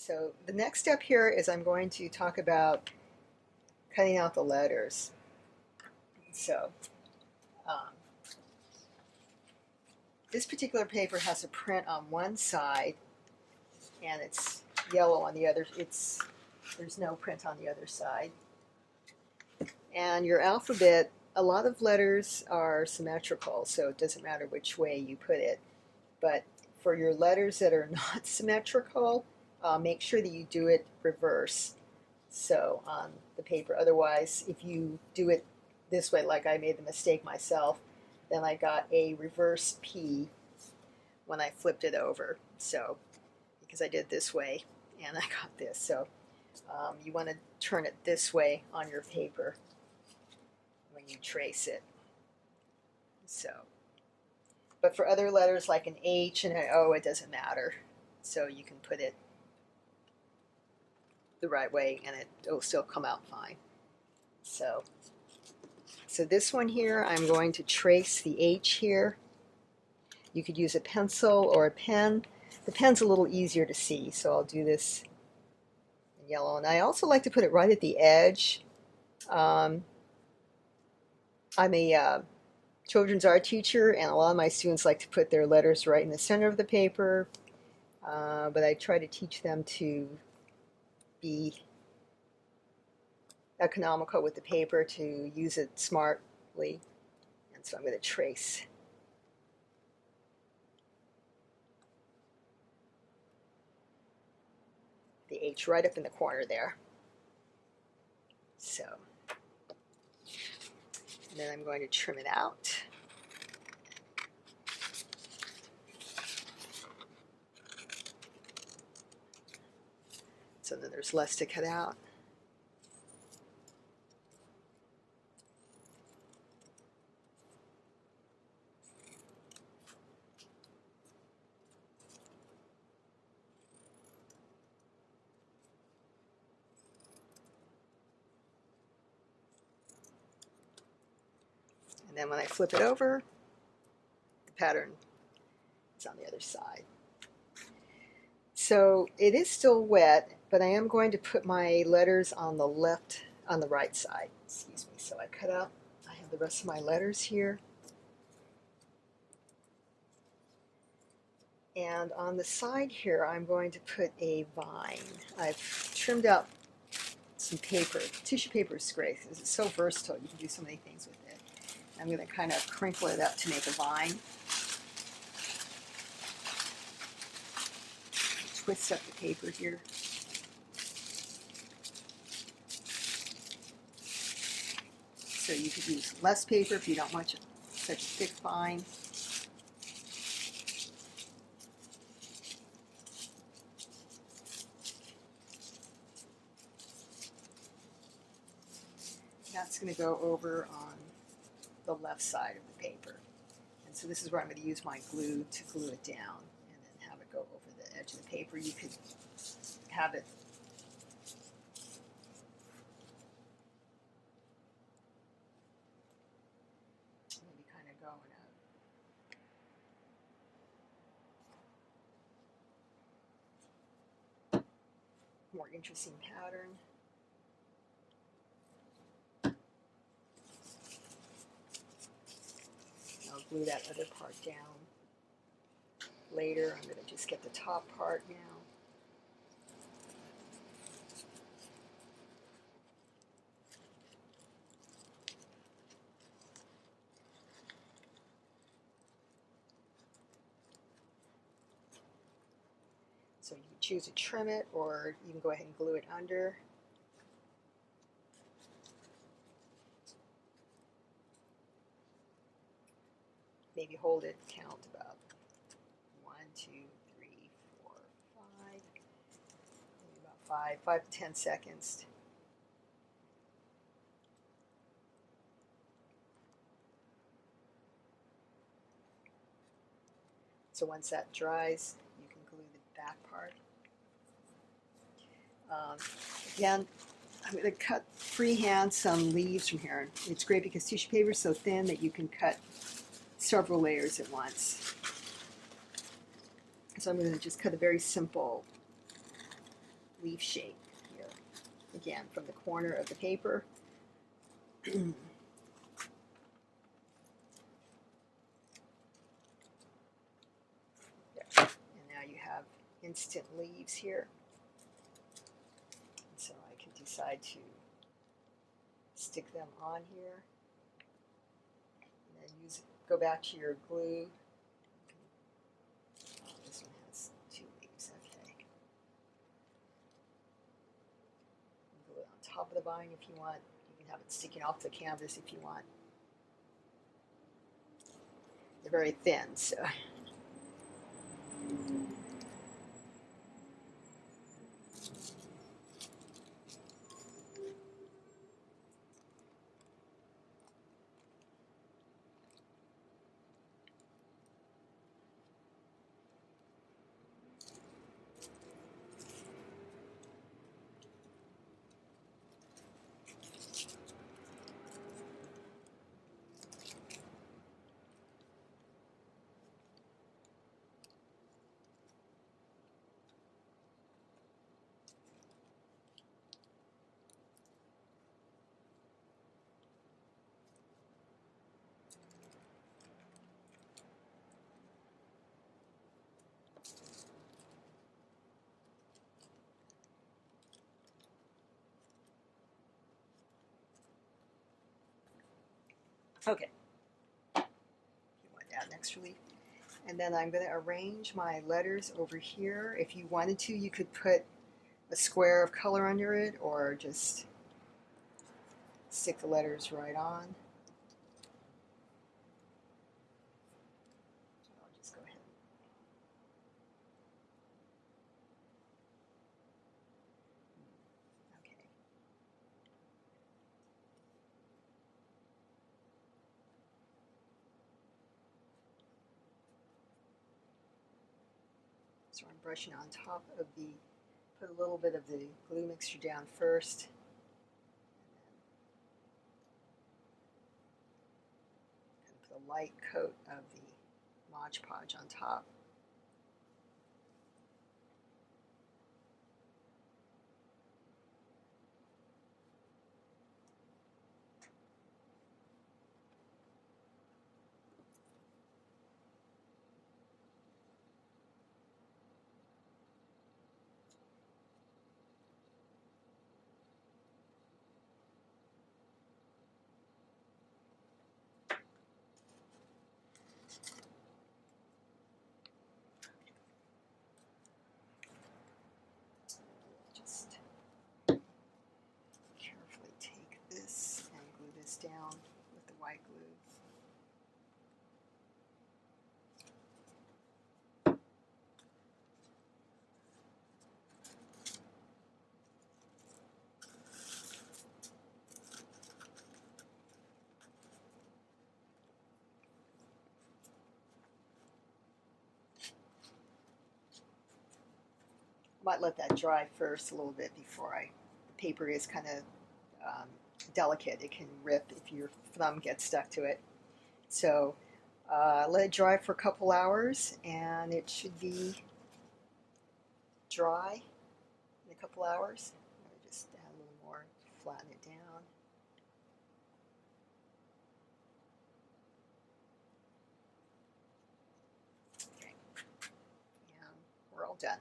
So the next step here is I'm going to talk about cutting out the letters. So um, this particular paper has a print on one side and it's yellow on the other. There's no print on the other side. And your alphabet, a lot of letters are symmetrical, so it doesn't matter which way you put it. But for your letters that are not symmetrical, make sure that you do it reverse. So on the paper, otherwise, if you do it this way, like I made the mistake myself, then I got a reverse P when I flipped it over. So because I did it this way, and I got this. So you want to turn it this way on your paper when you trace it. So, but for other letters like an H and an O, it doesn't matter. So you can put it the right way and it'll still come out fine. So this one here, I'm going to trace the H here. You could use a pencil or a pen. The pen's a little easier to see, so I'll do this in yellow. And I also like to put it right at the edge. I'm a children's art teacher, and a lot of my students like to put their letters right in the center of the paper, but I try to teach them to be economical with the paper, to use it smartly. And so I'm going to trace the H right up in the corner there. So, and then I'm going to trim it out. So then there's less to cut out. And then when I flip it over, the pattern is on the other side. So it is still wet, but I am going to put my letters on the right side. Excuse me. So I cut out, I have the rest of my letters here. And on the side here, I'm going to put a vine. I've trimmed out some paper. Tissue paper is great because it's so versatile. You can do so many things with it. I'm going to kind of crinkle it up to make a vine. Twist up the paper here. So you could use less paper if you don't want such a thick vine. That's going to go over on the left side of the paper. And so this is where I'm going to use my glue to glue it down and then have it go over the edge of the paper. You could have it maybe kind of go in a more interesting pattern. I'll glue that other part down later. I'm going to just get the top part now. So you can choose to trim it, or you can go ahead and glue it under. Maybe hold it, count about 1, 2, 3, 4, 5, maybe about 5 to 10 seconds. So once that dries, you can glue the back part. Again, I'm going to cut freehand some leaves from here. It's great because tissue paper is so thin that you can cut several layers at once. So I'm going to just cut a very simple leaf shape here. Again, from the corner of the paper. And now you have instant leaves here. And so I can decide to stick them on here. And then go back to your glue. Oh, this one has 2 leaves, okay. Glue it on top of the vine if you want. You can have it sticking off the canvas if you want. They're very thin, so. Okay. You want to add an extra leaf. And then I'm going to arrange my letters over here. If you wanted to, you could put a square of color under it or just stick the letters right on. I'll just go ahead. Okay. So I'm brushing on top of the, put a little bit of the glue mixture down first. And put a light coat of the Mod Podge on top. Carefully take this and glue this down with the white glue. Might let that dry first a little bit before the paper is kind of delicate. It can rip if your thumb gets stuck to it. So let it dry for a couple hours and it should be dry in a couple hours. I'm going to just add a little more, flatten it down. Okay, and we're all done.